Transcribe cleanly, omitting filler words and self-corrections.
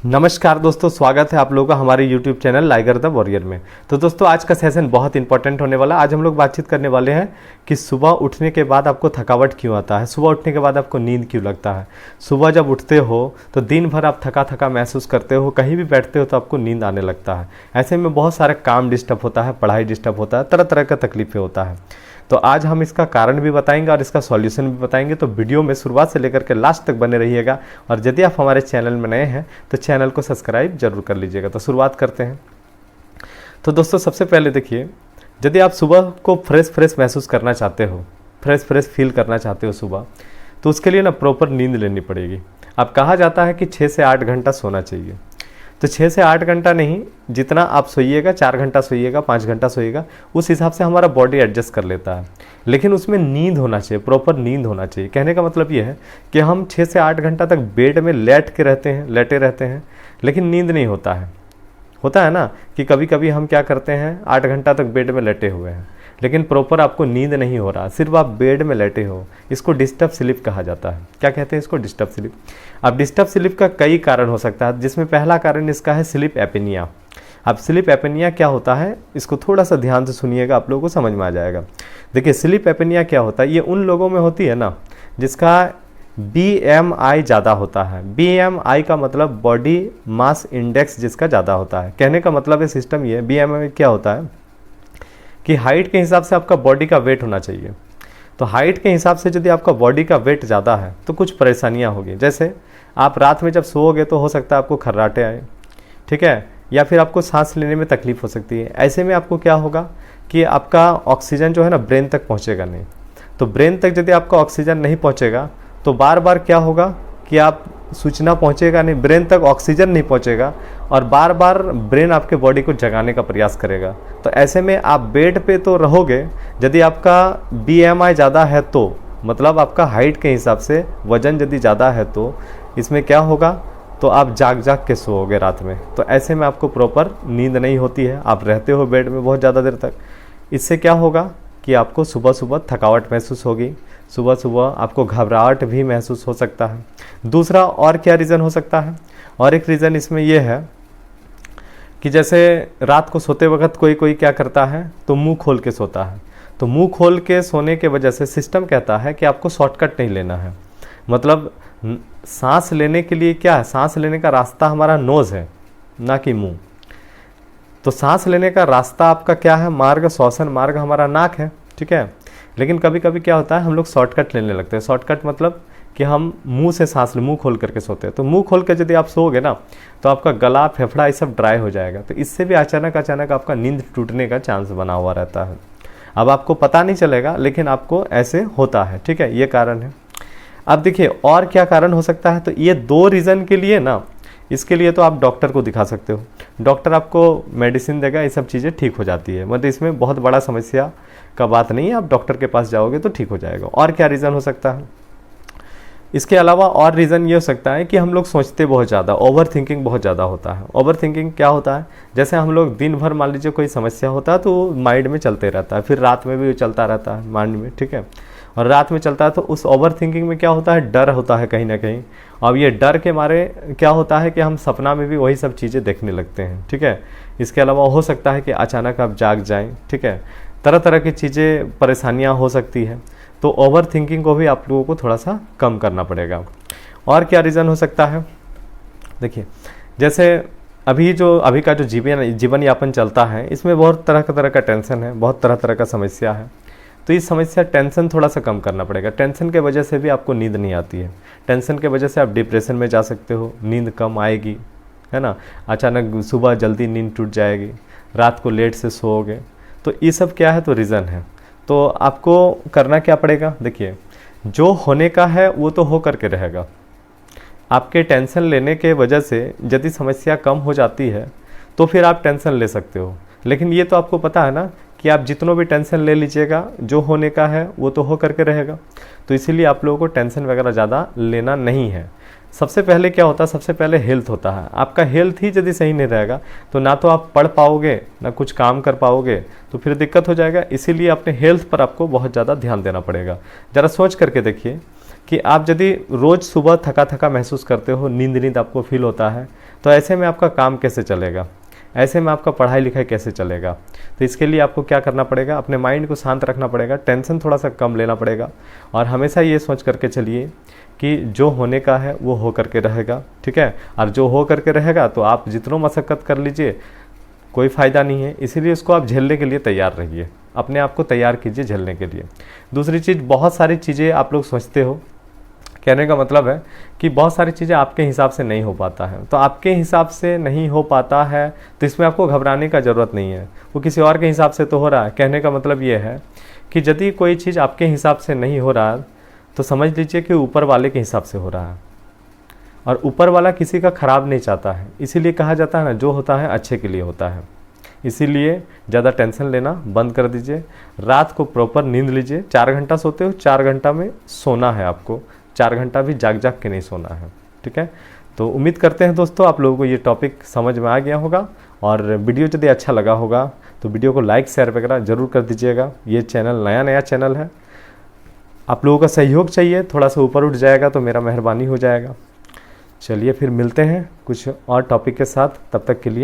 नमस्कार दोस्तों, स्वागत है आप लोगों का हमारे YouTube channel liger the warrior में। तो दोस्तों आज का सेशन बहुत इंपॉर्टेंट होने वाला है। आज हम लोग बातचीत करने वाले हैं कि सुबह उठने के बाद आपको थकावट क्यों आता है, सुबह उठने के बाद आपको नींद क्यों लगता है। सुबह जब उठते हो तो दिन भर आप थका थका महसूस करते हो, कहीं भी बैठते हो तो आपको नींद आने लगता है। ऐसे में बहुत सारा काम डिस्टर्ब होता है, पढ़ाई डिस्टर्ब होता है, तरह तरह का तकलीफें होता है। तो आज हम इसका कारण भी बताएंगे और इसका सॉल्यूशन भी बताएंगे। तो वीडियो में शुरुआत से लेकर के लास्ट तक बने रहिएगा। और यदि आप हमारे चैनल में नए हैं तो चैनल को सब्सक्राइब जरूर कर लीजिएगा। तो शुरुआत करते हैं। तो दोस्तों सबसे पहले देखिए, यदि आप सुबह को फ्रेश महसूस करना चाहते हो, फ्रेश फील करना चाहते हो सुबह, तो उसके लिए ना प्रॉपर नींद लेनी पड़ेगी। अब कहा जाता है कि 6 से 8 घंटा सोना चाहिए। तो 6 से 8 घंटा नहीं, जितना आप सोइएगा, 4 घंटा सोइएगा, 5 घंटा सोइएगा, उस हिसाब से हमारा बॉडी एडजस्ट कर लेता है। लेकिन उसमें नींद होना चाहिए, प्रॉपर नींद होना चाहिए। कहने का मतलब ये है कि हम 6 से 8 घंटा तक बेड में लेटे रहते हैं, लेकिन नींद नहीं होता है। होता है ना कि कभी कभी हम क्या करते हैं, 8 घंटा तक बेड में लेटे हुए हैं, लेकिन प्रॉपर आपको नींद नहीं हो रहा, सिर्फ आप बेड में लेटे हो। इसको डिस्टर्ब स्लीप कहा जाता है। क्या कहते हैं इसको? Disturb sleep. अब डिस्टर्ब स्लीप का कई कारण हो सकता है, जिसमें पहला कारण इसका है स्लीप एपनिया। अब स्लीप एपनिया क्या होता है, इसको थोड़ा सा ध्यान से सुनिएगा, आप लोगों को समझ में आ जाएगा। देखिए स्लीप एपनिया क्या होता है, ये उन लोगों में होती है ना जिसका BMI ज़्यादा होता है। BMI का मतलब बॉडी मास इंडेक्स जिसका ज़्यादा होता है। कहने का मतलब है सिस्टम ये, BMI क्या होता है कि हाइट के हिसाब से आपका बॉडी का वेट होना चाहिए। तो हाइट के हिसाब से यदि आपका बॉडी का वेट ज़्यादा है तो कुछ परेशानियां होगी। जैसे आप रात में जब सोओगे तो हो सकता है आपको खर्राटे आए, ठीक है, या फिर आपको सांस लेने में तकलीफ हो सकती है। ऐसे में आपको क्या होगा कि आपका ऑक्सीजन जो है ना ब्रेन तक पहुँचेगा नहीं। तो ब्रेन तक यदि आपका ऑक्सीजन नहीं पहुँचेगा तो बार बार क्या होगा कि आप सूचना पहुँचेगा नहीं, ब्रेन तक ऑक्सीजन नहीं पहुँचेगा और बार बार ब्रेन आपके बॉडी को जगाने का प्रयास करेगा। तो ऐसे में आप बेड पे तो रहोगे, यदि आपका BMI ज़्यादा है तो मतलब आपका हाइट के हिसाब से वज़न यदि ज़्यादा है तो इसमें क्या होगा, तो आप जाग के सोओगे रात में। तो ऐसे में आपको प्रॉपर नींद नहीं होती है, आप रहते हो बेड में बहुत ज़्यादा देर तक। इससे क्या होगा कि आपको सुबह थकावट महसूस होगी, सुबह आपको घबराहट भी महसूस हो सकता है। दूसरा और क्या रीज़न हो सकता है, और एक रीज़न इसमें यह है कि जैसे रात को सोते वक्त कोई क्या करता है तो मुंह खोल के सोता है। तो मुंह खोल के सोने के वजह से सिस्टम कहता है कि आपको शॉर्टकट नहीं लेना है। मतलब सांस लेने के लिए क्या है, सांस लेने का रास्ता हमारा नोज़ है ना कि मुंह। तो सांस लेने का रास्ता आपका क्या है, मार्ग, श्वसन मार्ग हमारा नाक है, ठीक है। लेकिन कभी कभी क्या होता है, हम लोग शॉर्टकट लेने लगते हैं। शॉर्टकट मतलब कि हम मुंह से सांस मुंह खोल करके सोते हैं। तो मुंह खोल कर यदि आप सोओगे ना तो आपका गला, फेफड़ा ये सब ड्राई हो जाएगा। तो इससे भी अचानक आपका नींद टूटने का चांस बना हुआ रहता है। अब आपको पता नहीं चलेगा, लेकिन आपको ऐसे होता है, ठीक है, ये कारण है। अब देखिए और क्या कारण हो सकता है। तो ये 2 रीज़न के लिए ना, इसके लिए तो आप डॉक्टर को दिखा सकते हो। डॉक्टर आपको मेडिसिन देगा, ये सब चीज़ें ठीक हो जाती है। मतलब इसमें बहुत बड़ा समस्या का बात नहीं है, आप डॉक्टर के पास जाओगे तो ठीक हो जाएगा। और क्या रीज़न हो सकता है, इसके अलावा और रीज़न ये हो सकता है कि हम लोग सोचते बहुत ज़्यादा, ओवर थिंकिंग बहुत ज़्यादा होता है। ओवर थिंकिंग क्या होता है, जैसे हम लोग दिन भर मान लीजिए कोई समस्या होता है तो माइंड में चलते रहता है, फिर रात में भी चलता रहता है माइंड में, ठीक है। और रात में चलता है तो उस ओवर थिंकिंग में क्या होता है, डर होता है कहीं ना कहीं। अब ये डर के मारे क्या होता है कि हम सपना में भी वही सब चीज़ें देखने लगते हैं, ठीक है। इसके अलावा हो सकता है कि अचानक आप जाग जाएं, ठीक है, तरह तरह की चीज़ें, परेशानियां हो सकती हैं। तो ओवर थिंकिंग को भी आप लोगों को थोड़ा सा कम करना पड़ेगा। और क्या रीज़न हो सकता है, देखिए जैसे अभी का जो जीवन यापन चलता है, इसमें बहुत तरह का टेंशन है, बहुत तरह का समस्या है। तो इस समस्या टेंशन थोड़ा सा कम करना पड़ेगा। टेंशन के वजह से भी आपको नींद नहीं आती है। टेंशन के वजह से आप डिप्रेशन में जा सकते हो, नींद कम आएगी, है ना, अचानक सुबह जल्दी नींद टूट जाएगी, रात को लेट से सोओगे। तो ये सब क्या है, तो रीज़न है। तो आपको करना क्या पड़ेगा, देखिए जो होने का है वो तो हो करके रहेगा। आपके टेंशन लेने के वजह से यदि समस्या कम हो जाती है तो फिर आप टेंशन ले सकते हो। लेकिन ये तो आपको पता है ना कि आप जितनों भी टेंशन ले लीजिएगा, जो होने का है वो तो हो करके रहेगा। तो इसीलिए आप लोगों को टेंशन वगैरह ज़्यादा लेना नहीं है। सबसे पहले क्या होता है, सबसे पहले हेल्थ होता है। आपका हेल्थ ही यदि सही नहीं रहेगा तो ना तो आप पढ़ पाओगे, ना कुछ काम कर पाओगे, तो फिर दिक्कत हो जाएगा। इसीलिए अपने हेल्थ पर आपको बहुत ज़्यादा ध्यान देना पड़ेगा। ज़रा सोच करके देखिए कि आप यदि रोज़ सुबह थका थका महसूस करते हो, नींद नींद आपको फील होता है, तो ऐसे में आपका काम कैसे चलेगा, ऐसे में आपका पढ़ाई लिखाई कैसे चलेगा। तो इसके लिए आपको क्या करना पड़ेगा, अपने माइंड को शांत रखना पड़ेगा, टेंशन थोड़ा सा कम लेना पड़ेगा, और हमेशा ये सोच करके चलिए कि जो होने का है वो हो करके रहेगा, ठीक है। और जो हो करके रहेगा तो आप जितनों मशक्क़त कर लीजिए, कोई फ़ायदा नहीं है, इसीलिए उसको आप झेलने के लिए तैयार रहिए, अपने आप को तैयार कीजिए झेलने के लिए। दूसरी चीज़, बहुत सारी चीज़ें आप लोग सोचते हो, कहने का मतलब है कि बहुत सारी चीज़ें आपके हिसाब से नहीं हो पाता है। तो आपके हिसाब से नहीं हो पाता है तो इसमें आपको घबराने का ज़रूरत नहीं है, वो किसी और के हिसाब से तो हो रहा है। कहने का मतलब ये है कि यदि कोई चीज़ आपके हिसाब से नहीं हो रहा तो समझ लीजिए कि ऊपर वाले के हिसाब से हो रहा है, और ऊपर वाला किसी का ख़राब नहीं चाहता है। इसीलिए कहा जाता है ना, जो होता है अच्छे के लिए होता है। इसीलिए ज़्यादा टेंशन लेना बंद कर दीजिए, रात को प्रॉपर नींद लीजिए। 4 घंटा सोते हो, 4 घंटा में सोना है आपको, 4 घंटा भी जाग जाग के नहीं सोना है, ठीक है। तो उम्मीद करते हैं दोस्तों आप लोगों को ये टॉपिक समझ में आ गया होगा, और वीडियो यदि अच्छा लगा होगा तो वीडियो को लाइक शेयर वगैरह जरूर कर दीजिएगा। ये चैनल नया चैनल है, आप लोगों का सहयोग चाहिए, थोड़ा सा ऊपर उठ जाएगा तो मेरा मेहरबानी हो जाएगा। चलिए फिर मिलते हैं कुछ और टॉपिक के साथ, तब तक के लिए